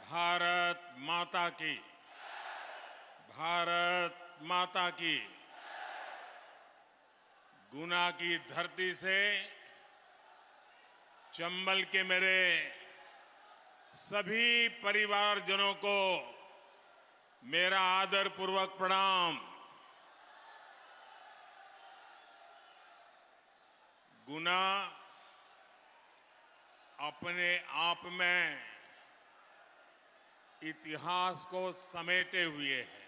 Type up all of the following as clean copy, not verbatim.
भारत माता की। भारत माता की। गुना की धरती से चंबल के मेरे सभी परिवारजनों को मेरा आदरपूर्वक प्रणाम। गुना अपने आप में इतिहास को समेटे हुए है।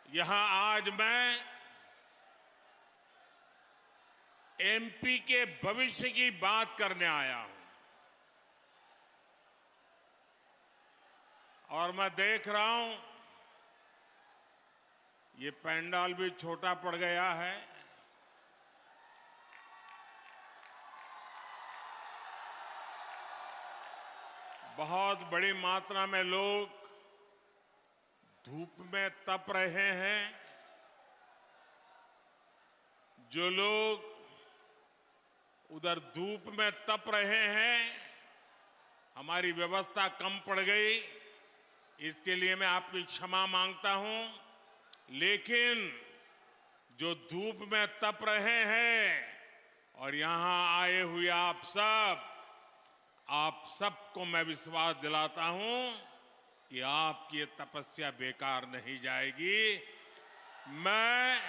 यहां आज मैं एमपी के भविष्य की बात करने आया हूं और मैं देख रहा हूं ये पंडाल भी छोटा पड़ गया है। बहुत बड़ी मात्रा में लोग धूप में तप रहे हैं। जो लोग उधर धूप में तप रहे हैं, हमारी व्यवस्था कम पड़ गई, इसके लिए मैं आपकी क्षमा मांगता हूं। लेकिन जो धूप में तप रहे हैं और यहां आए हुए आप सबको मैं विश्वास दिलाता हूं कि आपकी ये तपस्या बेकार नहीं जाएगी। मैं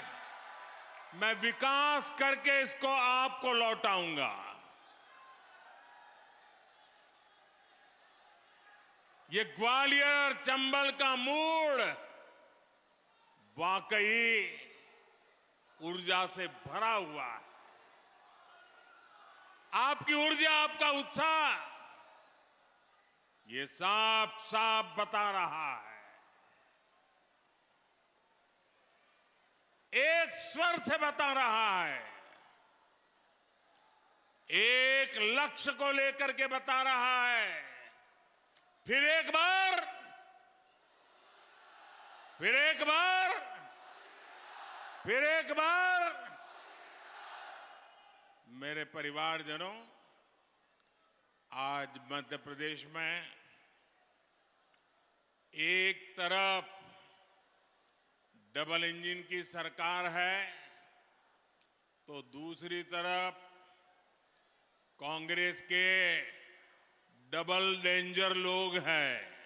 विकास करके इसको आपको लौटाऊंगा। ये ग्वालियर चंबल का मूड वाकई ऊर्जा से भरा हुआ है। आपकी ऊर्जा, आपका उत्साह ये साफ साफ बता रहा है। एक स्वर से बता रहा है, एक लक्ष्य को लेकर के बता रहा है। फिर एक बार मेरे परिवारजनों, आज मध्य प्रदेश में एक तरफ डबल इंजन की सरकार है तो दूसरी तरफ कांग्रेस के डबल डेंजर लोग हैं।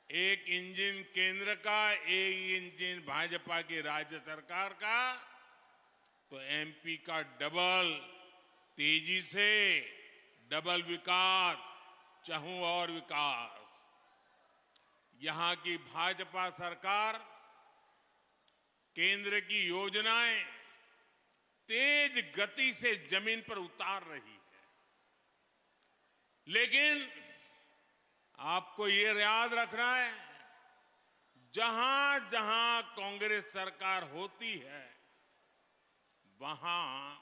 एक इंजन केंद्र का, एक इंजन भाजपा की राज्य सरकार का, तो एमपी का डबल तेजी से डबल विकास, चाहूं और विकास। यहां की भाजपा सरकार केंद्र की योजनाएं तेज गति से जमीन पर उतार रही है। लेकिन आपको ये याद रखना है, जहां जहां कांग्रेस सरकार होती है वहां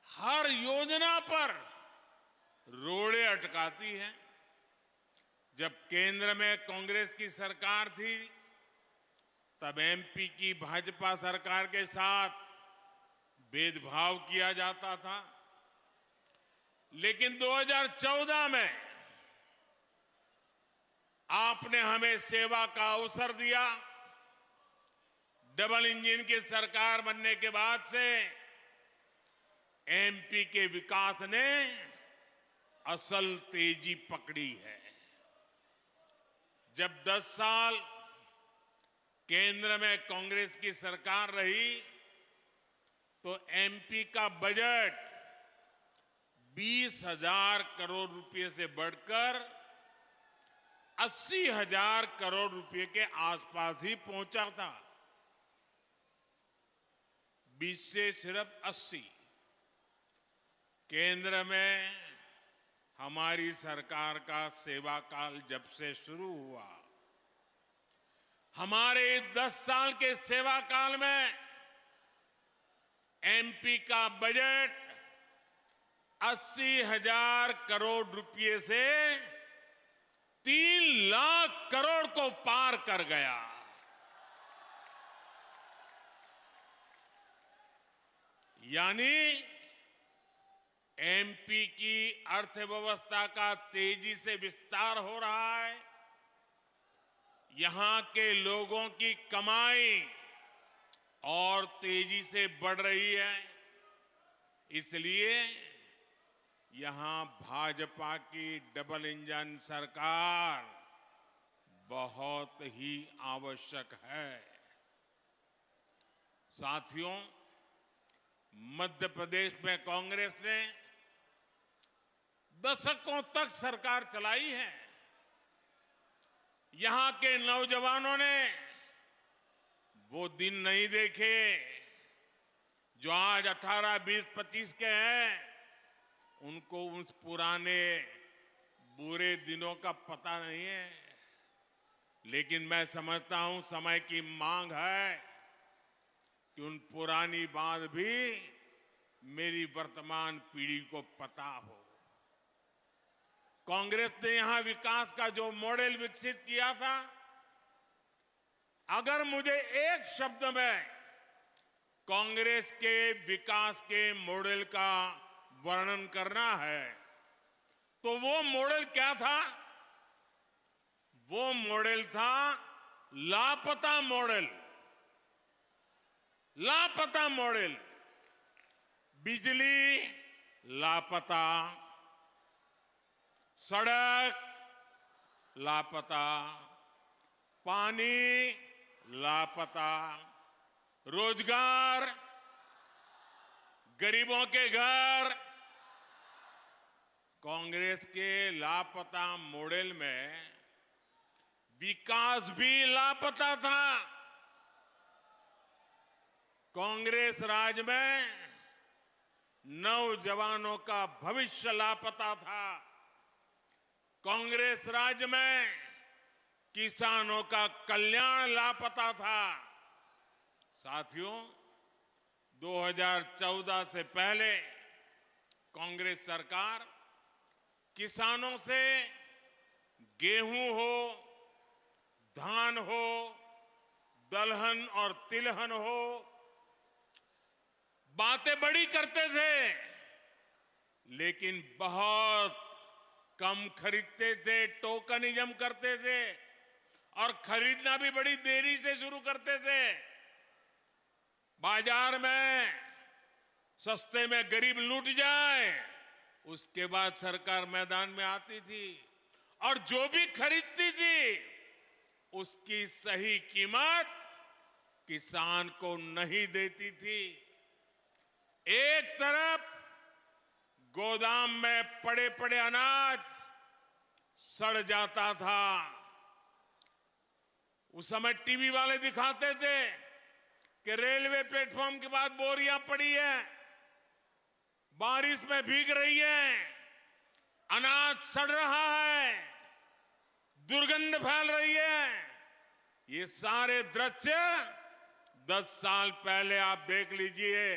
हर योजना पर रोड़े अटकाती है। जब केंद्र में कांग्रेस की सरकार थी तब एमपी की भाजपा सरकार के साथ भेदभाव किया जाता था। लेकिन 2014 में आपने हमें सेवा का अवसर दिया। डबल इंजन की सरकार बनने के बाद से एमपी के विकास ने असल तेजी पकड़ी है। जब 10 साल केंद्र में कांग्रेस की सरकार रही तो एमपी का बजट 20,000 करोड़ रुपए से बढ़कर 80,000 करोड़ रुपए के आसपास ही पहुंचा था। 20 से सिर्फ 80। केंद्र में हमारी सरकार का सेवा काल जब से शुरू हुआ, हमारे 10 साल के सेवा काल में एमपी का बजट 80,000 करोड़ रुपए से 3 लाख करोड़ को पार कर गया। यानी एमपी की अर्थव्यवस्था का तेजी से विस्तार हो रहा है। यहां के लोगों की कमाई और तेजी से बढ़ रही है। इसलिए यहां भाजपा की डबल इंजन सरकार बहुत ही आवश्यक है। साथियों, मध्य प्रदेश में कांग्रेस ने दशकों तक सरकार चलाई है। यहां के नौजवानों ने वो दिन नहीं देखे जो आज 18, 20, 25 के हैं। उनको उस पुराने बुरे दिनों का पता नहीं है। लेकिन मैं समझता हूं समय की मांग है कि उन पुरानी बात भी मेरी वर्तमान पीढ़ी को पता हो। कांग्रेस ने यहां विकास का जो मॉडल विकसित किया था, अगर मुझे एक शब्द में कांग्रेस के विकास के मॉडल का वर्णन करना है तो वो मॉडल क्या था? वो मॉडल था लापता मॉडल। लापता मॉडल। बिजली लापता, सड़क लापता, पानी लापता, रोजगार, गरीबों के घर। कांग्रेस के लापता मॉडल में विकास भी लापता था। कांग्रेस राज में नौजवानों का भविष्य लापता था। कांग्रेस राज में किसानों का कल्याण लापता था। साथियों, 2014 से पहले कांग्रेस सरकार किसानों से गेहूं हो, धान हो, दलहन और तिलहन हो, बातें बड़ी करते थे, लेकिन बहुत कम खरीदते थे, टोकनिज्म करते थे और खरीदना भी बड़ी देरी से शुरू करते थे। बाजार में सस्ते में गरीब लूट जाए, उसके बाद सरकार मैदान में आती थी और जो भी खरीदती थी उसकी सही कीमत किसान को नहीं देती थी। एक तरफ गोदाम में पड़े पड़े अनाज सड़ जाता था। उस समय टीवी वाले दिखाते थे कि रेलवे प्लेटफॉर्म के बाद बोरियां पड़ी है, बारिश में भीग रही है, अनाज सड़ रहा है, दुर्गंध फैल रही है। ये सारे दृश्य 10 साल पहले आप देख लीजिए,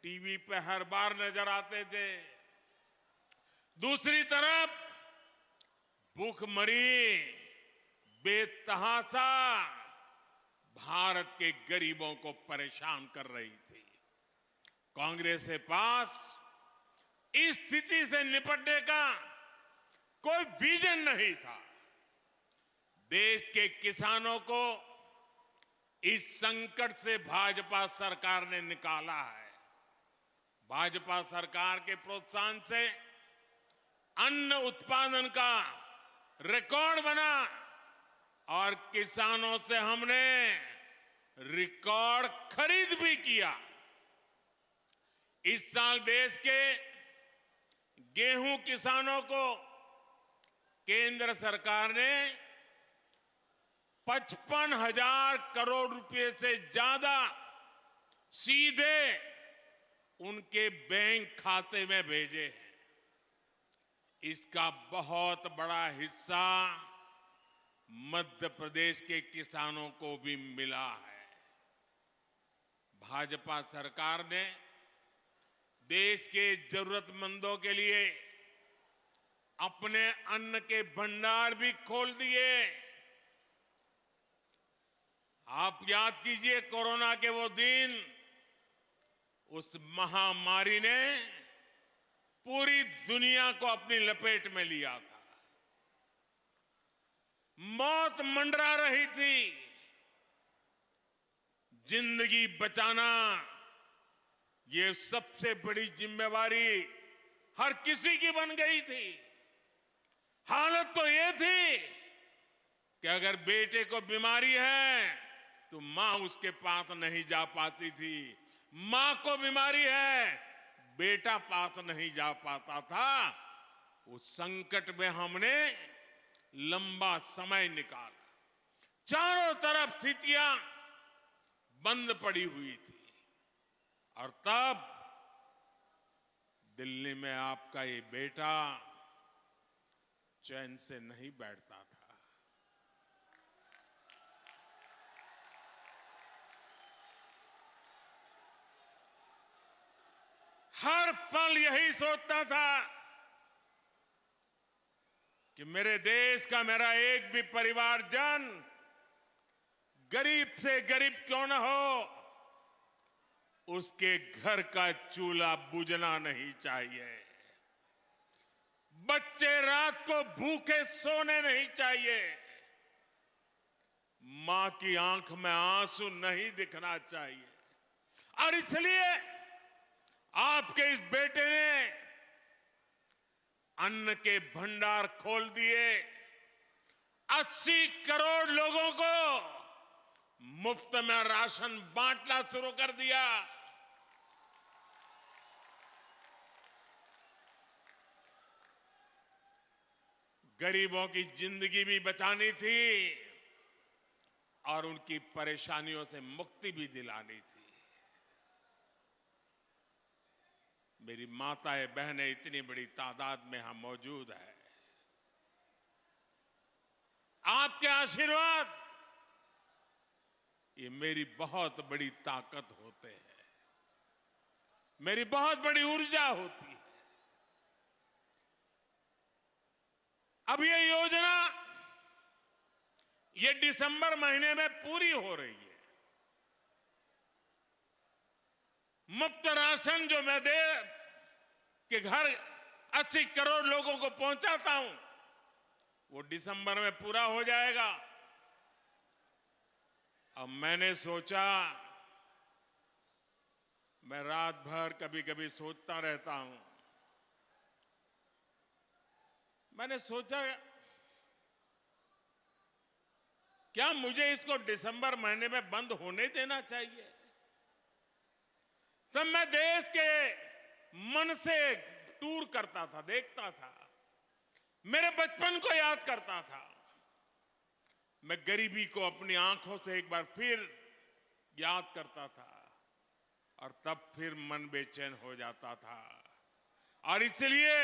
टीवी पे हर बार नजर आते थे। दूसरी तरफ भूखमरी, बेतहाशा भारत के गरीबों को परेशान कर रही थी। कांग्रेस के पास इस स्थिति से निपटने का कोई विजन नहीं था। देश के किसानों को इस संकट से भाजपा सरकार ने निकाला है। भाजपा सरकार के प्रोत्साहन से अन्न उत्पादन का रिकॉर्ड बना और किसानों से हमने रिकॉर्ड खरीद भी किया। इस साल देश के गेहूं किसानों को केंद्र सरकार ने 55,000 करोड़ रुपए से ज्यादा सीधे उनके बैंक खाते में भेजे हैं। इसका बहुत बड़ा हिस्सा मध्य प्रदेश के किसानों को भी मिला है। भाजपा सरकार ने देश के जरूरतमंदों के लिए अपने अन्न के भंडार भी खोल दिए। आप याद कीजिए कोरोना के वो दिन, उस महामारी ने पूरी दुनिया को अपनी लपेट में लिया था। मौत मंडरा रही थी। जिंदगी बचाना ये सबसे बड़ी जिम्मेवारी हर किसी की बन गई थी। हालत तो ये थी कि अगर बेटे को बीमारी है तो मां उसके पास नहीं जा पाती थी। मां को बीमारी है, बेटा पास नहीं जा पाता था। उस संकट में हमने लंबा समय निकाला। चारों तरफ स्थितियां बंद पड़ी हुई थी और तब दिल्ली में आपका ये बेटा चैन से नहीं बैठता था। हर पल यही सोचता था कि मेरे देश का मेरा एक भी परिवारजन गरीब से गरीब क्यों न हो, उसके घर का चूल्हा बुझना नहीं चाहिए। बच्चे रात को भूखे सोने नहीं चाहिए। मां की आंख में आंसू नहीं दिखना चाहिए। और इसलिए आपके इस बेटे ने अन्न के भंडार खोल दिए। 80 करोड़ लोगों को मुफ्त में राशन बांटना शुरू कर दिया। गरीबों की जिंदगी भी बचानी थी और उनकी परेशानियों से मुक्ति भी दिलानी थी। मेरी माताएं बहनें इतनी बड़ी तादाद में यहां मौजूद है। आपके आशीर्वाद ये मेरी बहुत बड़ी ताकत होते हैं, मेरी बहुत बड़ी ऊर्जा होती है। अब ये योजना ये दिसंबर महीने में पूरी हो रही है। मुफ्त राशन जो मैं दे के घर 80 करोड़ लोगों को पहुंचाता हूं, वो दिसंबर में पूरा हो जाएगा। अब मैंने सोचा, मैं रात भर कभी कभी सोचता रहता हूं, मैंने सोचा क्या मुझे इसको दिसंबर महीने में बंद होने देना चाहिए? तब मैं देश के मन से टूर करता था, देखता था, मेरे बचपन को याद करता था। मैं गरीबी को अपनी आंखों से एक बार फिर याद करता था और तब फिर मन बेचैन हो जाता था। और इसलिए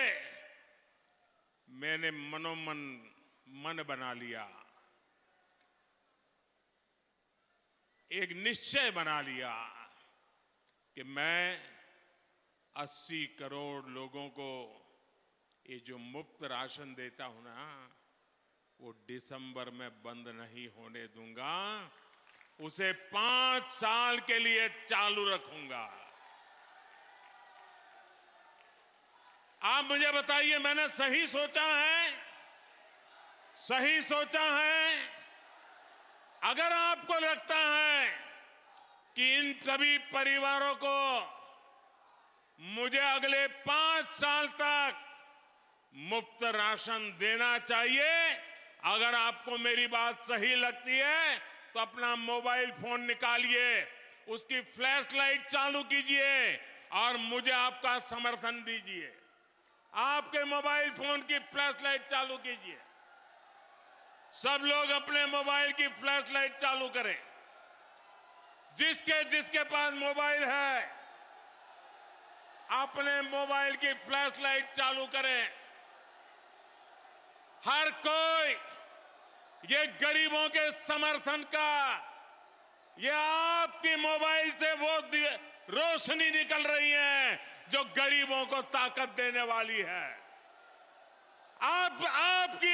मैंने मनोमन मन बना लिया, एक निश्चय बना लिया कि मैं 80 करोड़ लोगों को ये जो मुफ्त राशन देता हूं ना, वो दिसंबर में बंद नहीं होने दूंगा। उसे 5 साल के लिए चालू रखूंगा। आप मुझे बताइए, मैंने सही सोचा है? सही सोचा है? अगर आपको लगता है कि इन सभी परिवारों को मुझे अगले 5 साल तक मुफ्त राशन देना चाहिए, अगर आपको मेरी बात सही लगती है तो अपना मोबाइल फोन निकालिए, उसकी फ्लैश लाइट चालू कीजिए और मुझे आपका समर्थन दीजिए। आपके मोबाइल फोन की फ्लैश लाइट चालू कीजिए। सब लोग अपने मोबाइल की फ्लैश लाइट चालू करें। जिसके पास मोबाइल है अपने मोबाइल की फ्लैश लाइट चालू करें। हर कोई ये गरीबों के समर्थन का, ये आपकी मोबाइल से वो रोशनी निकल रही है जो गरीबों को ताकत देने वाली है। आपकी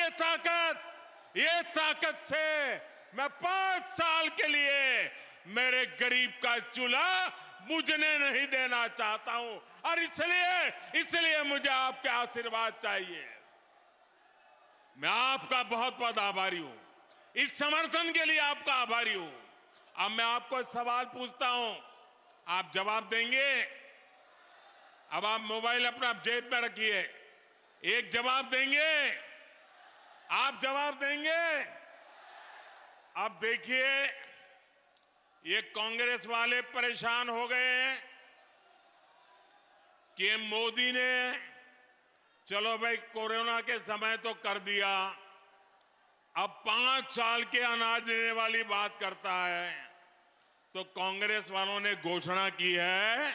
ये ताकत से मैं 5 साल के लिए मेरे गरीब का चूल्हा बुझने नहीं देना चाहता हूं। और इसलिए मुझे आपके आशीर्वाद चाहिए। मैं आपका बहुत बहुत आभारी हूं, इस समर्थन के लिए आपका आभारी हूं। अब मैं आपको सवाल पूछता हूं, आप जवाब देंगे? अब आप मोबाइल अपना जेब में रखिए, एक जवाब देंगे? आप जवाब देंगे? अब देखिए, ये कांग्रेस वाले परेशान हो गए हैं कि मोदी ने चलो भाई कोरोना के समय तो कर दिया, अब 5 साल के अनाज देने वाली बात करता है। तो कांग्रेस वालों ने घोषणा की है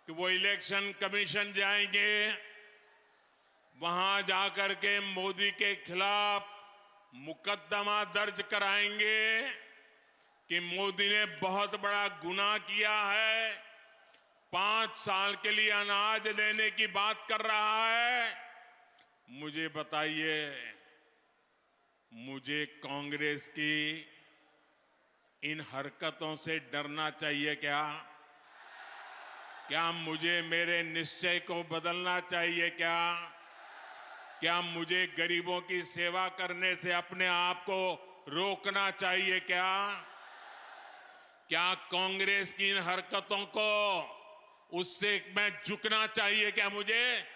कि वो इलेक्शन कमीशन जाएंगे, वहां जाकर के मोदी के खिलाफ मुकदमा दर्ज कराएंगे कि मोदी ने बहुत बड़ा गुनाह किया है, 5 साल के लिए अनाज देने की बात कर रहा है। मुझे बताइए, मुझे कांग्रेस की इन हरकतों से डरना चाहिए क्या? क्या मुझे मेरे निश्चय को बदलना चाहिए क्या? क्या मुझे गरीबों की सेवा करने से अपने आप को रोकना चाहिए क्या? क्या कांग्रेस की इन हरकतों को उससे मैं झुकना चाहिए क्या मुझे?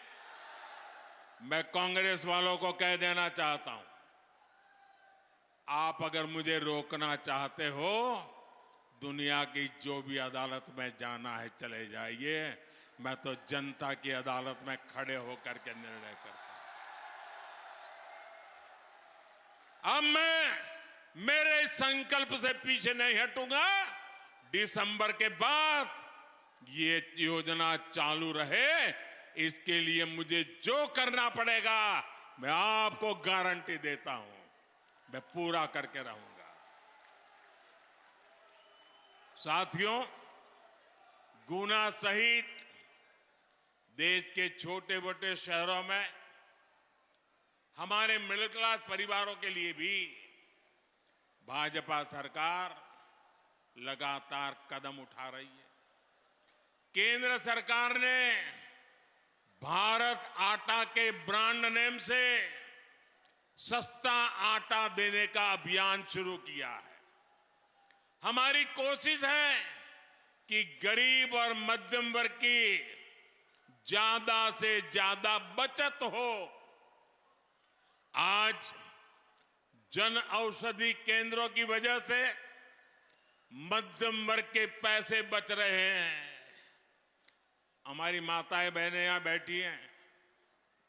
मैं कांग्रेस वालों को कह देना चाहता हूं, आप अगर मुझे रोकना चाहते हो, दुनिया की जो भी अदालत में जाना है चले जाइए, मैं तो जनता की अदालत में खड़े होकर के निर्णय करता हूं। अब मैं मेरे इस संकल्प से पीछे नहीं हटूंगा। दिसंबर के बाद ये योजना चालू रहे, इसके लिए मुझे जो करना पड़ेगा मैं आपको गारंटी देता हूं, मैं पूरा करके रहूंगा। साथियों, गुना सहित देश के छोटे मोटे शहरों में हमारे मिडिल क्लास परिवारों के लिए भी भाजपा सरकार लगातार कदम उठा रही है। केंद्र सरकार ने भारत आटा के ब्रांड नेम से सस्ता आटा देने का अभियान शुरू किया है। हमारी कोशिश है कि गरीब और मध्यम वर्ग की ज्यादा से ज्यादा बचत हो। आज जन औषधि केंद्रों की वजह से मध्यम वर्ग के पैसे बच रहे हैं। हमारी माताएं बहनें यहां बैठी हैं,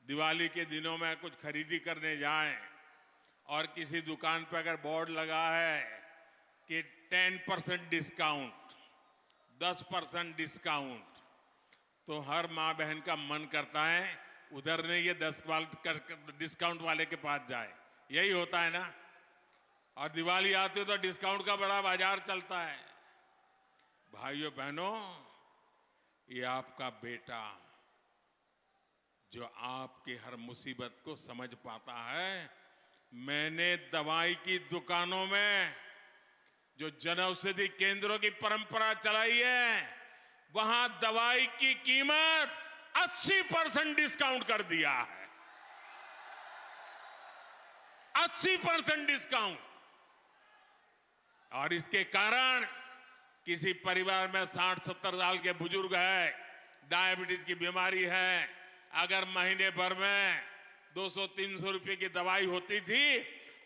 दिवाली के दिनों में कुछ खरीदी करने जाएं और किसी दुकान पर अगर बोर्ड लगा है कि 10% डिस्काउंट, 10% डिस्काउंट, तो हर मां बहन का मन करता है उधर नहीं, ये 10 डिस्काउंट वाले के पास जाए। यही होता है ना। और दिवाली आती है तो डिस्काउंट का बड़ा बाजार चलता है। भाइयों बहनों, ये आपका बेटा जो आपकी हर मुसीबत को समझ पाता है। मैंने दवाई की दुकानों में जो जनऔषधि केंद्रों की परंपरा चलाई है, वहां दवाई की कीमत 80% डिस्काउंट कर दिया है। 80% डिस्काउंट। और इसके कारण किसी परिवार में 60-70 साल के बुजुर्ग है, डायबिटीज की बीमारी है, अगर महीने भर में 200-300 रुपए की दवाई होती थी,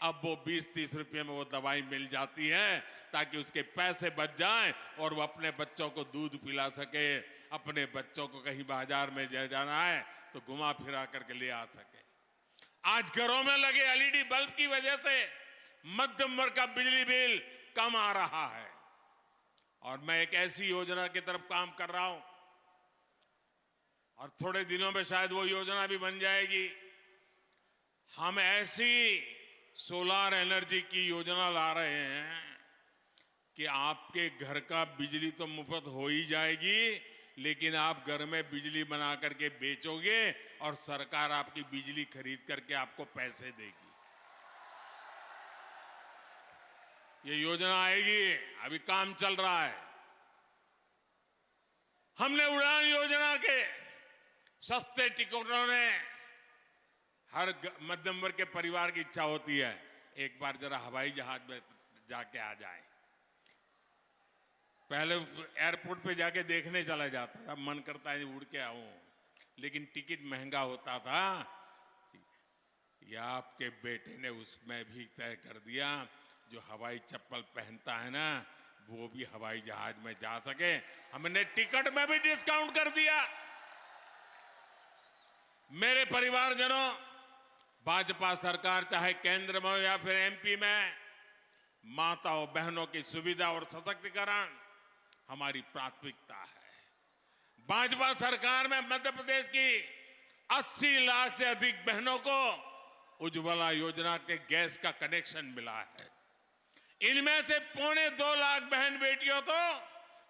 अब वो 20-30 रुपए में वो दवाई मिल जाती है, ताकि उसके पैसे बच जाएं और वो अपने बच्चों को दूध पिला सके, अपने बच्चों को कहीं बाजार में ले जाना है तो घुमा फिरा करके ले आ सके। आज घरों में लगे एलईडी बल्ब की वजह से मध्यम वर्ग का बिजली बिल कम आ रहा है। और मैं एक ऐसी योजना की तरफ काम कर रहा हूं और थोड़े दिनों में शायद वो योजना भी बन जाएगी। हम ऐसी सोलर एनर्जी की योजना ला रहे हैं कि आपके घर का बिजली तो मुफ्त हो ही जाएगी, लेकिन आप घर में बिजली बना करके बेचोगे और सरकार आपकी बिजली खरीद करके आपको पैसे देगी। ये योजना आएगी, अभी काम चल रहा है। हमने उड़ान योजना के सस्ते टिकटों ने हर मध्यम वर्ग के परिवार की इच्छा होती है एक बार जरा हवाई जहाज में जाके आ जाए। पहले एयरपोर्ट पे जाके देखने चला जाता था, मन करता है उड़ के आऊं, लेकिन टिकट महंगा होता था। या आपके बेटे ने उसमें भी तय कर दिया जो हवाई चप्पल पहनता है ना वो भी हवाई जहाज में जा सके। हमने टिकट में भी डिस्काउंट कर दिया। मेरे परिवारजनों, भाजपा सरकार चाहे केंद्र में हो या फिर एमपी में, माताओं बहनों की सुविधा और सशक्तिकरण हमारी प्राथमिकता है। भाजपा सरकार में मध्य प्रदेश की 80 लाख से अधिक बहनों को उज्ज्वला योजना के गैस का कनेक्शन मिला है। इनमें से 2.25 लाख बहन बेटियों तो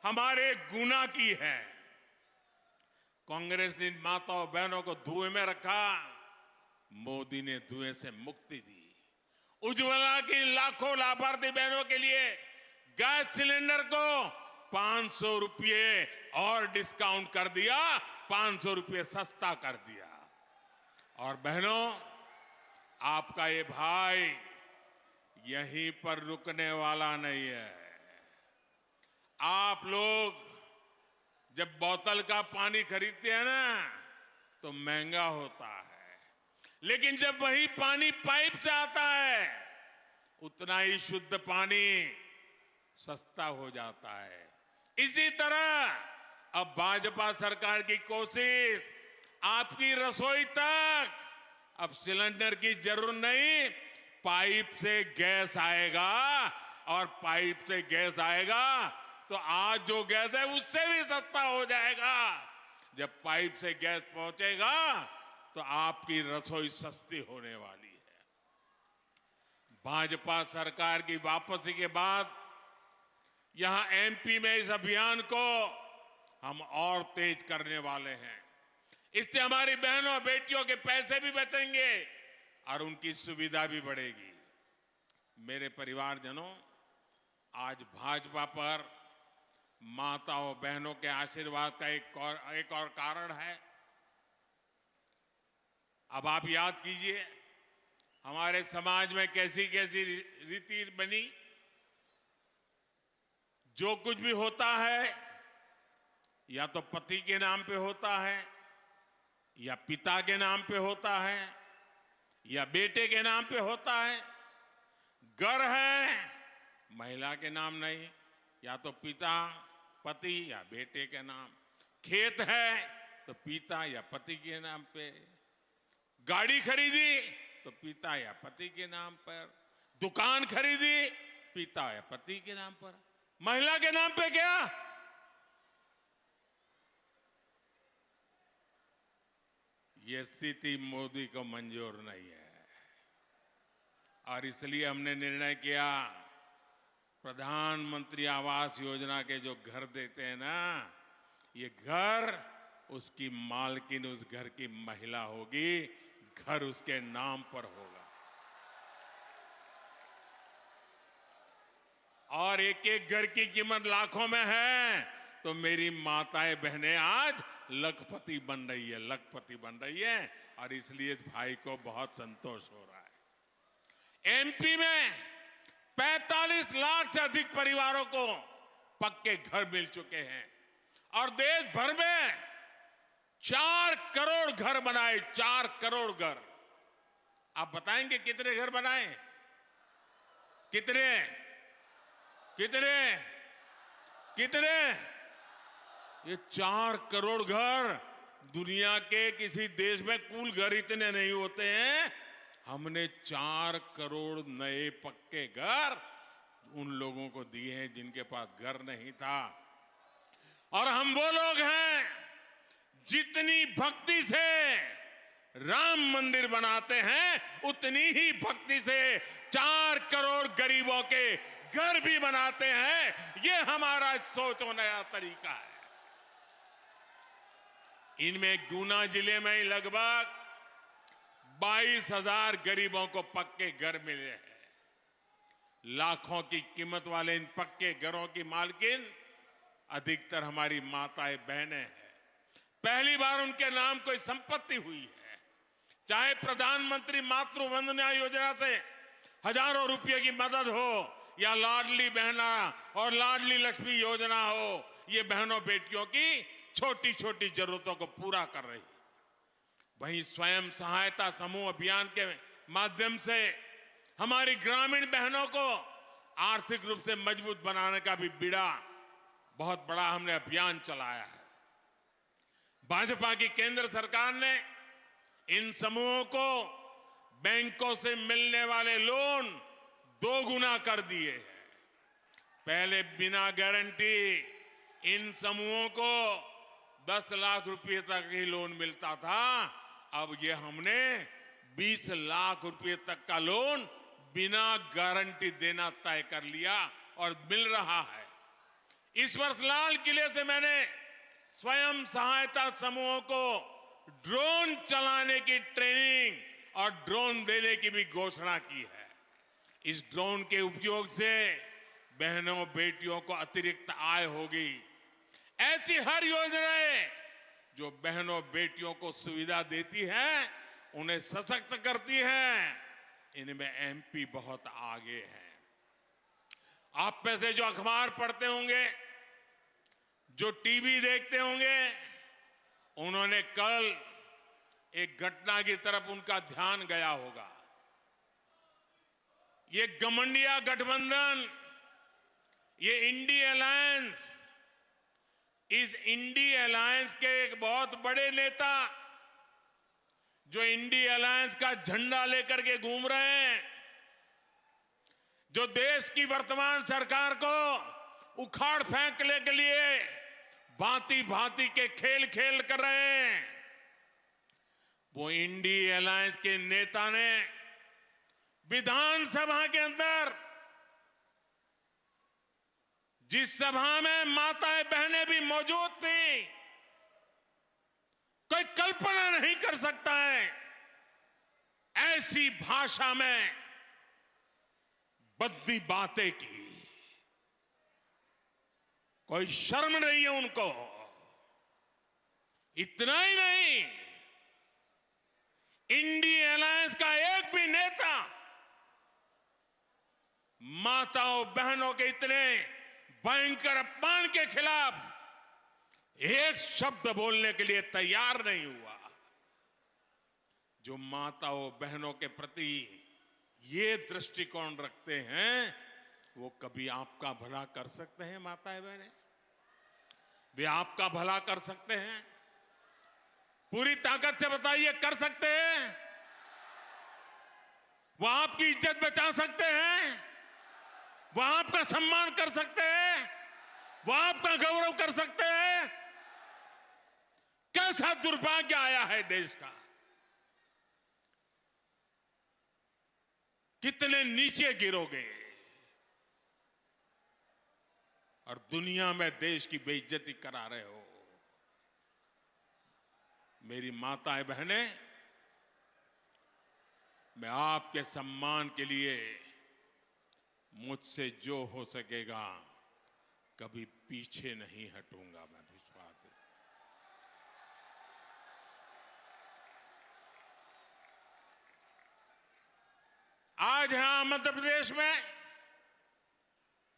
हमारे गुना की है। कांग्रेस ने माताओं बहनों को धुएं में रखा, मोदी ने धुएं से मुक्ति दी। उज्ज्वला की लाखों लाभार्थी बहनों के लिए गैस सिलेंडर को 500 रुपये और डिस्काउंट कर दिया, 500 रुपये सस्ता कर दिया। और बहनों, आपका ये भाई यहीं पर रुकने वाला नहीं है। आप लोग जब बोतल का पानी खरीदते हैं ना तो महंगा होता है, लेकिन जब वही पानी पाइप से आता है उतना ही शुद्ध पानी सस्ता हो जाता है। इसी तरह अब भाजपा सरकार की कोशिश, आपकी रसोई तक अब सिलेंडर की जरूरत नहीं, पाइप से गैस आएगा। और पाइप से गैस आएगा तो आज जो गैस है उससे भी सस्ता हो जाएगा। जब पाइप से गैस पहुंचेगा तो आपकी रसोई सस्ती होने वाली है। भाजपा सरकार की वापसी के बाद यहां एमपी में इस अभियान को हम और तेज करने वाले हैं। इससे हमारी बहनों बेटियों के पैसे भी बचेंगे और उनकी सुविधा भी बढ़ेगी। मेरे परिवारजनों, आज भाजपा पर माताओं बहनों के आशीर्वाद का एक और कारण है। अब आप याद कीजिए हमारे समाज में कैसी कैसी रीति बनी। जो कुछ भी होता है या तो पति के नाम पे होता है, या पिता के नाम पे होता है, या बेटे के नाम पे होता है। घर है महिला के नाम नहीं, या तो पिता पति या बेटे के नाम। खेत है तो पिता या पति के नाम पे। गाड़ी खरीदी तो पिता या पति के नाम पर। दुकान खरीदी पिता या पति के नाम पर। महिला के नाम पे क्या? ये स्थिति मोदी को मंजूर नहीं है और इसलिए हमने निर्णय किया प्रधानमंत्री आवास योजना के जो घर देते हैं ना, ये घर उसकी मालकिन उस घर की महिला होगी, घर उसके नाम पर होगा। और एक एक घर की कीमत लाखों में है तो मेरी माताएं बहनें आज लखपति बन रही है, लखपति बन रही है। और इसलिए भाई को बहुत संतोष हो रहा है। एमपी में 45 लाख से अधिक परिवारों को पक्के घर मिल चुके हैं और देश भर में 4 करोड़ घर बनाए, 4 करोड़ घर। आप बताएंगे कितने घर बनाए? कितने कितने कितने? ये 4 करोड़ घर, दुनिया के किसी देश में कुल घर इतने नहीं होते हैं। हमने 4 करोड़ नए पक्के घर उन लोगों को दिए हैं जिनके पास घर नहीं था। और हम वो लोग हैं जितनी भक्ति से राम मंदिर बनाते हैं उतनी ही भक्ति से 4 करोड़ गरीबों के घर भी बनाते हैं। ये हमारा सोच और नया तरीका है। इनमें गुना जिले में लगभग 22,000 गरीबों को पक्के घर मिले हैं। लाखों की कीमत वाले इन पक्के घरों की मालकिन अधिकतर हमारी माताएं बहनें हैं। पहली बार उनके नाम कोई संपत्ति हुई है। चाहे प्रधानमंत्री मातृ वंदना योजना से हजारों रुपए की मदद हो या लाडली बहना और लाडली लक्ष्मी योजना हो, ये बहनों बेटियों की छोटी छोटी जरूरतों को पूरा कर रही है। वहीं स्वयं सहायता समूह अभियान के माध्यम से हमारी ग्रामीण बहनों को आर्थिक रूप से मजबूत बनाने का भी बीड़ा बहुत बड़ा हमने अभियान चलाया है। भाजपा की केंद्र सरकार ने इन समूहों को बैंकों से मिलने वाले लोन 2 गुना कर दिए हैं। पहले बिना गारंटी इन समूहों को 10 लाख रुपए तक ही लोन मिलता था। अब ये हमने 20 लाख रुपए तक का लोन बिना गारंटी देना तय कर लिया और मिल रहा है। इस वर्ष लाल किले से मैंने स्वयं सहायता समूहों को ड्रोन चलाने की ट्रेनिंग और ड्रोन देने की भी घोषणा की है। इस ड्रोन के उपयोग से बहनों बेटियों को अतिरिक्त आय होगी। ऐसी हर योजनाएं जो बहनों बेटियों को सुविधा देती है, उन्हें सशक्त करती है, इनमें एमपी बहुत आगे है। आप में से जो अखबार पढ़ते होंगे, जो टीवी देखते होंगे, उन्होंने कल एक घटना की तरफ उनका ध्यान गया होगा। ये गठबंधन गठबंधन, ये इंडी अलायंस, इस इंडी अलायंस के एक बहुत बड़े नेता जो इंडी अलायंस का झंडा लेकर के घूम रहे हैं, जो देश की वर्तमान सरकार को उखाड़ फेंकने के लिए भांति भांति के खेल खेल कर रहे हैं, वो इंडी अलायंस के नेता ने विधानसभा के अंदर, जिस सभा में माताएं बहनें भी मौजूद थी, कोई कल्पना नहीं कर सकता है ऐसी भाषा में बद्दी बातें की। कोई शर्म नहीं है उनको। इतना ही नहीं, इंडी अलायंस का एक भी नेता माताओं बहनों के इतने भयंकर अपमान के खिलाफ एक शब्द बोलने के लिए तैयार नहीं हुआ। जो माताओं बहनों के प्रति ये दृष्टिकोण रखते हैं, वो कभी आपका भला कर सकते हैं? माताएं बहनें, वे आपका भला कर सकते हैं? पूरी ताकत से बताइए, कर सकते हैं? वो आपकी इज्जत बचा सकते हैं? वो आपका सम्मान कर सकते हैं? वो आपका गौरव कर सकते हैं? कैसा दुर्भाग्य आया है देश का। कितने नीचे गिरोगे और दुनिया में देश की बेइज्जती करा रहे हो। मेरी माताएं बहनें, मैं आपके सम्मान के लिए मुझसे जो हो सकेगा कभी पीछे नहीं हटूंगा। मैं विश्वास है। आज यहां मध्य प्रदेश में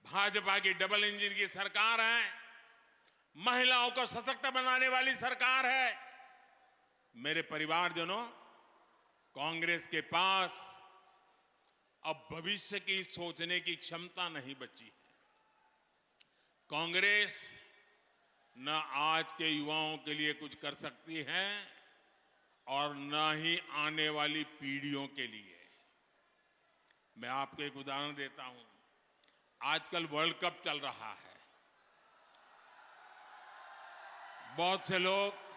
भाजपा की डबल इंजन की सरकार है, महिलाओं को सशक्त बनाने वाली सरकार है। मेरे परिवारजनों, कांग्रेस के पास अब भविष्य की सोचने की क्षमता नहीं बची है। कांग्रेस न आज के युवाओं के लिए कुछ कर सकती है और न ही आने वाली पीढ़ियों के लिए। मैं आपको एक उदाहरण देता हूं। आजकल वर्ल्ड कप चल रहा है। बहुत से लोग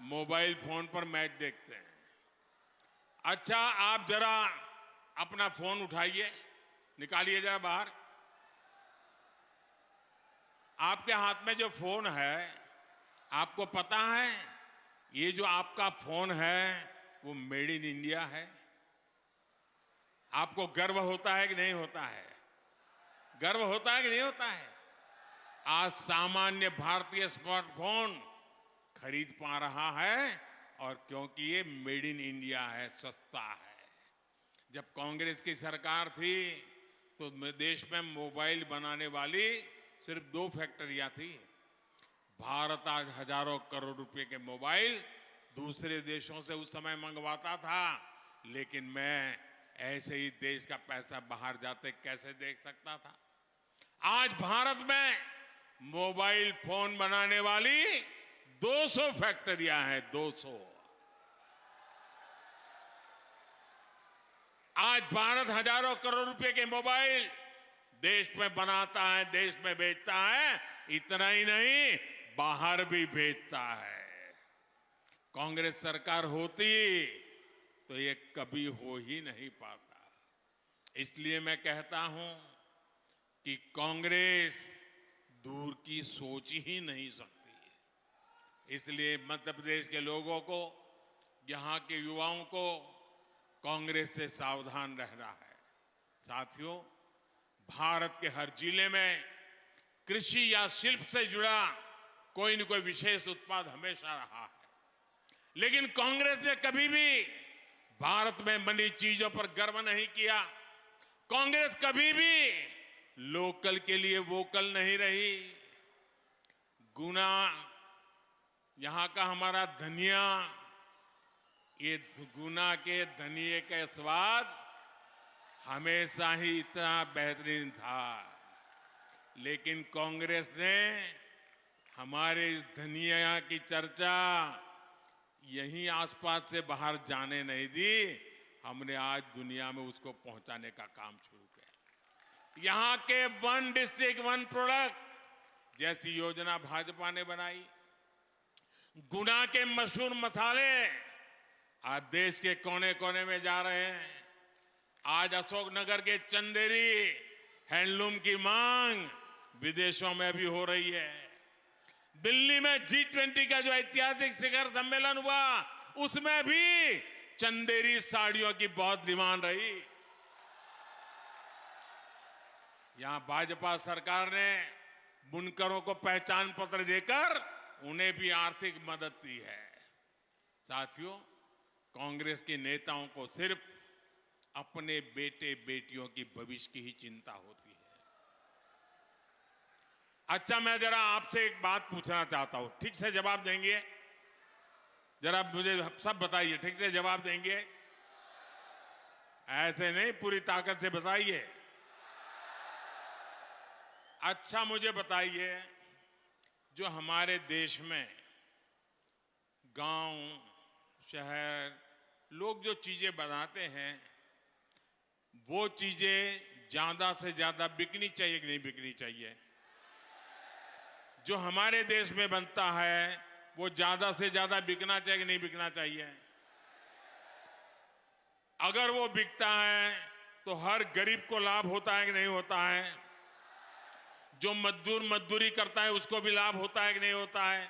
मोबाइल फोन पर मैच देखते हैं। अच्छा, आप जरा अपना फोन उठाइए, निकालिए जरा बाहर। आपके हाथ में जो फोन है, आपको पता है ये जो आपका फोन है वो मेड इन इंडिया है? आपको गर्व होता है कि नहीं होता है? गर्व होता है कि नहीं होता है? आज सामान्य भारतीय स्मार्टफोन खरीद पा रहा है और क्योंकि ये मेड इन इंडिया है, सस्ता है। जब कांग्रेस की सरकार थी तो देश में मोबाइल बनाने वाली सिर्फ 2 फैक्ट्रियां थी। भारत आज हजारों करोड़ रुपए के मोबाइल दूसरे देशों से उस समय मंगवाता था, लेकिन मैं ऐसे ही देश का पैसा बाहर जाते कैसे देख सकता था। आज भारत में मोबाइल फोन बनाने वाली 200 फैक्ट्रियां हैं, 200। आज भारत हजारों करोड़ रुपए के मोबाइल देश में बनाता है, देश में बेचता है। इतना ही नहीं, बाहर भी भेजता है। कांग्रेस सरकार होती तो ये कभी हो ही नहीं पाता। इसलिए मैं कहता हूं कि कांग्रेस दूर की सोच ही नहीं सकती। इसलिए मध्य प्रदेश के लोगों को, यहां के युवाओं को कांग्रेस से सावधान रहना है। साथियों, भारत के हर जिले में कृषि या शिल्प से जुड़ा कोई न कोई विशेष उत्पाद हमेशा रहा है, लेकिन कांग्रेस ने कभी भी भारत में बनी चीजों पर गर्व नहीं किया। कांग्रेस कभी भी लोकल के लिए वोकल नहीं रही। गुना, यहां का हमारा धनिया, ये गुना के धनिये का स्वाद हमेशा ही इतना बेहतरीन था, लेकिन कांग्रेस ने हमारे इस धनिया की चर्चा यहीं आसपास से बाहर जाने नहीं दी। हमने आज दुनिया में उसको पहुंचाने का काम शुरू किया। यहां के 1 डिस्ट्रिक्ट 1 प्रोडक्ट जैसी योजना भाजपा ने बनाई। गुना के मशहूर मसाले आज देश के कोने कोने में जा रहे हैं। आज अशोकनगर के चंदेरी हैंडलूम की मांग विदेशों में भी हो रही है। दिल्ली में G20 का जो ऐतिहासिक शिखर सम्मेलन हुआ, उसमें भी चंदेरी साड़ियों की बहुत डिमांड रही। यहां भाजपा सरकार ने बुनकरों को पहचान पत्र देकर उन्हें भी आर्थिक मदद दी है। साथियों, कांग्रेस के नेताओं को सिर्फ अपने बेटे बेटियों की भविष्य की ही चिंता होती है। अच्छा, मैं जरा आपसे एक बात पूछना चाहता हूं, ठीक से जवाब देंगे? जरा मुझे सब बताइए, ठीक से जवाब देंगे? ऐसे नहीं, पूरी ताकत से बताइए। अच्छा, मुझे बताइए, जो हमारे देश में गांव, शहर, लोग जो चीजें बनाते हैं, वो चीजें ज्यादा से ज्यादा बिकनी चाहिए कि नहीं बिकनी चाहिए? जो हमारे देश में बनता है वो ज्यादा से ज्यादा बिकना चाहिए कि नहीं बिकना चाहिए? अगर वो बिकता है तो हर गरीब को लाभ होता है कि नहीं होता है? जो मजदूर मजदूरी करता है उसको भी लाभ होता है कि नहीं होता है?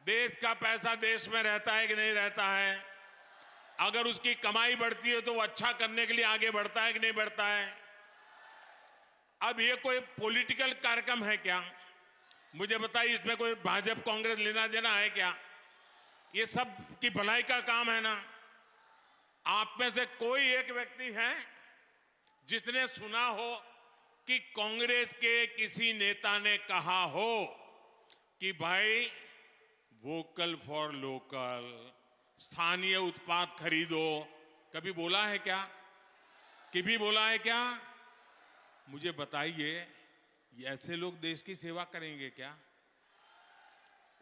देश का पैसा देश में रहता है कि नहीं रहता है? अगर उसकी कमाई बढ़ती है तो वो अच्छा करने के लिए आगे बढ़ता है कि नहीं बढ़ता है? अब ये कोई पॉलिटिकल कार्यक्रम है क्या? मुझे बताइए, इसमें कोई भाजपा कांग्रेस लेना देना है क्या? ये सब की भलाई का काम है ना। आप में से कोई एक व्यक्ति है जिसने सुना हो कि कांग्रेस के किसी नेता ने कहा हो कि भाई वोकल फॉर लोकल, स्थानीय उत्पाद खरीदो? कभी बोला है क्या? कभी बोला है क्या? मुझे बताइए, ये ऐसे लोग देश की सेवा करेंगे क्या?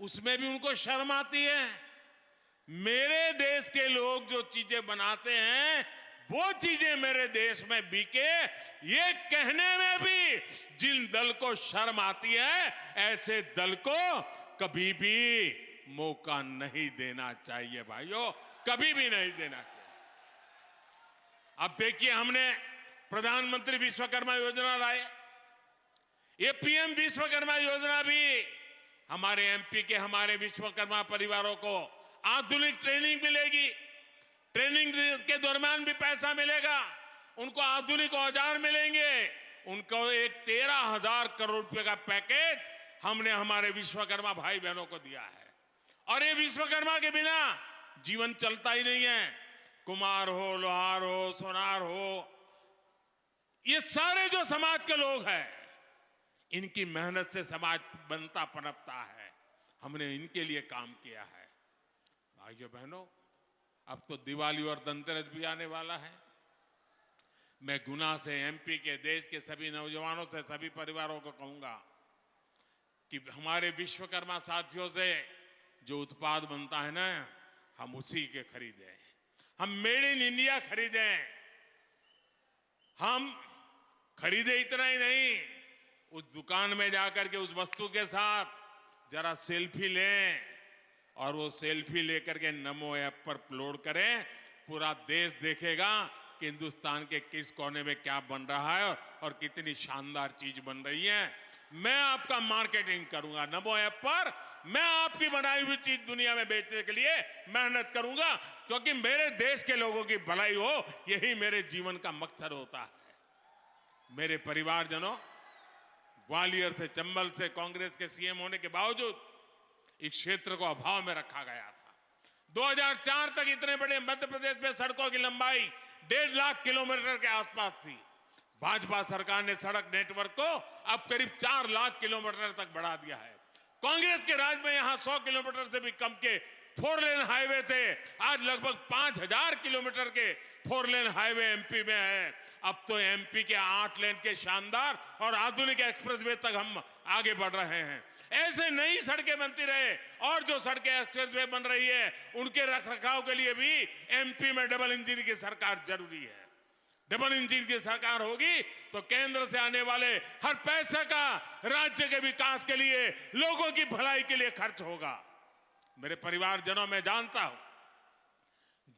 उसमें भी उनको शर्म आती है। मेरे देश के लोग जो चीजें बनाते हैं वो चीजें मेरे देश में बिके, ये कहने में भी जिन दल को शर्म आती है, ऐसे दल को कभी भी मौका नहीं देना चाहिए भाइयों, कभी भी नहीं देना चाहिए। अब देखिए, हमने प्रधानमंत्री विश्वकर्मा योजना लाए। ये पीएम विश्वकर्मा योजना भी हमारे एमपी के हमारे विश्वकर्मा परिवारों को आधुनिक ट्रेनिंग मिलेगी। ट्रेनिंग के दौरान भी पैसा मिलेगा, उनको आधुनिक औजार मिलेंगे, उनको एक 13,000 करोड़ रुपए का पैकेज हमने हमारे विश्वकर्मा भाई बहनों को दिया है। और ये विश्वकर्मा के बिना जीवन चलता ही नहीं है। कुम्हार हो, लोहार हो, सोनार हो, ये सारे जो समाज के लोग हैं, इनकी मेहनत से समाज बनता पनपता है। हमने इनके लिए काम किया है। भाइयों बहनों, अब तो दिवाली और धनतेरस भी आने वाला है। मैं गुना से, एमपी के, देश के सभी नौजवानों से, सभी परिवारों को कहूंगा कि हमारे विश्वकर्मा साथियों से जो उत्पाद बनता है ना, हम उसी के खरीदें। हम मेड इन इंडिया खरीदें। हम खरीदे इतना ही नहीं, उस दुकान में जाकर के उस वस्तु के साथ जरा सेल्फी लें और वो सेल्फी लेकर के नमो ऐप पर अपलोड करें। पूरा देश देखेगा कि हिंदुस्तान के किस कोने में क्या बन रहा है और कितनी शानदार चीज बन रही है। मैं आपका मार्केटिंग करूंगा नमो ऐप पर। मैं आपकी बनाई हुई चीज दुनिया में बेचने के लिए मेहनत करूंगा, क्योंकि मेरे देश के लोगों की भलाई हो, यही मेरे जीवन का मकसद होता है। मेरे परिवारजनों, ग्वालियर से, चंबल से कांग्रेस के सीएम होने के बावजूद इस क्षेत्र को अभाव में रखा गया था। 2004 तक इतने बड़े मध्य प्रदेश में सड़कों की लंबाई 1.5 लाख किलोमीटर के आसपास थी। भाजपा सरकार ने सड़क नेटवर्क को अब करीब 4 लाख किलोमीटर तक बढ़ा दिया है। कांग्रेस के राज में यहां 100 किलोमीटर से भी कम के 4 लेन हाईवे थे। आज लगभग 5,000 किलोमीटर के 4 लेन हाईवे एमपी में है। अब तो एमपी के 8 लेन के शानदार और आधुनिक एक्सप्रेसवे तक हम आगे बढ़ रहे हैं। ऐसे नई सड़कें बनती रहे और जो सड़कें एक्सप्रेसवे बन रही है, उनके रखरखाव के लिए भी एमपी में डबल इंजन की सरकार जरूरी है। डबल इंजन की सरकार होगी तो केंद्र से आने वाले हर पैसे का राज्य के विकास के लिए, लोगों की भलाई के लिए खर्च होगा। मेरे परिवारजनों, मैं जानता हूं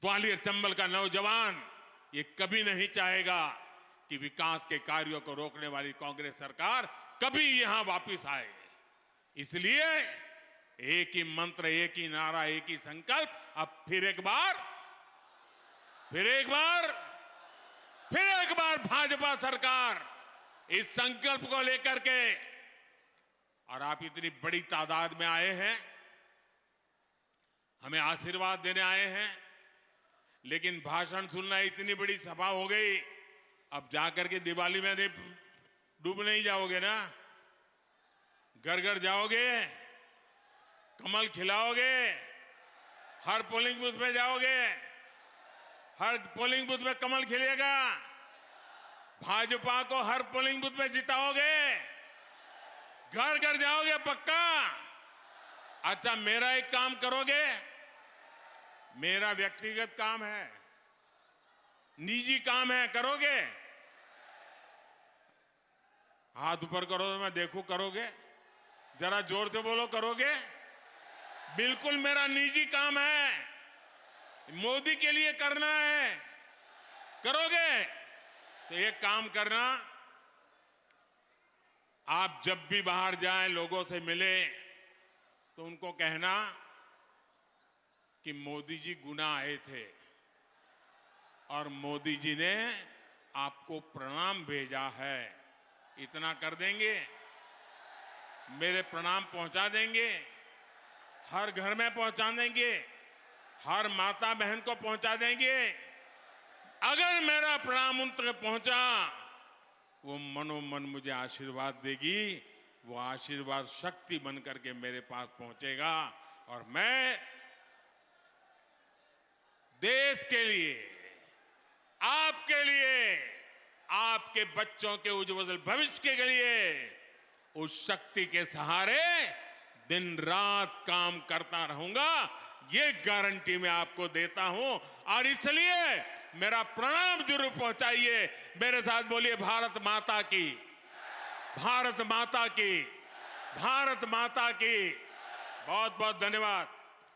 ग्वालियर चंबल का नौजवान ये कभी नहीं चाहेगा कि विकास के कार्यों को रोकने वाली कांग्रेस सरकार कभी यहां वापस आए। इसलिए एक ही मंत्र, एक ही नारा, एक ही संकल्प। अब फिर एक बार भाजपा सरकार इस संकल्प को लेकर के, और आप इतनी बड़ी तादाद में आए हैं, हमें आशीर्वाद देने आए हैं, लेकिन भाषण सुनना, इतनी बड़ी सभा हो गई, अब जाकर के दिवाली में डूब नहीं जाओगे ना? घर घर जाओगे, कमल खिलाओगे, हर पोलिंग बूथ में जाओगे, हर पोलिंग बूथ में कमल खिलेगा, भाजपा को हर पोलिंग बूथ में जिताओगे, घर घर जाओगे पक्का? अच्छा, मेरा एक काम करोगे? मेरा व्यक्तिगत काम है, निजी काम है, करोगे? हाथ ऊपर करो तो मैं देखूं, करोगे? जरा जोर से बोलो, करोगे? बिल्कुल मेरा निजी काम है, मोदी के लिए करना है, करोगे? तो ये काम करना, आप जब भी बाहर जाएं, लोगों से मिले, तो उनको कहना कि मोदी जी गुना आए थे और मोदी जी ने आपको प्रणाम भेजा है। इतना कर देंगे? मेरे प्रणाम पहुंचा देंगे? हर घर में पहुंचा देंगे? हर माता बहन को पहुंचा देंगे? अगर मेरा प्रणाम उन तक पहुंचा, वो मनोमन मुझे आशीर्वाद देगी। वो आशीर्वाद शक्ति बन करके मेरे पास पहुंचेगा और मैं देश के लिए, आपके लिए, आपके बच्चों के उज्जवल भविष्य के लिए उस शक्ति के सहारे दिन रात काम करता रहूंगा। ये गारंटी मैं आपको देता हूं। और इसलिए मेरा प्रणाम जरूर पहुंचाइए। मेरे साथ बोलिए, भारत माता की, भारत माता की, भारत माता की। बहुत बहुत धन्यवाद।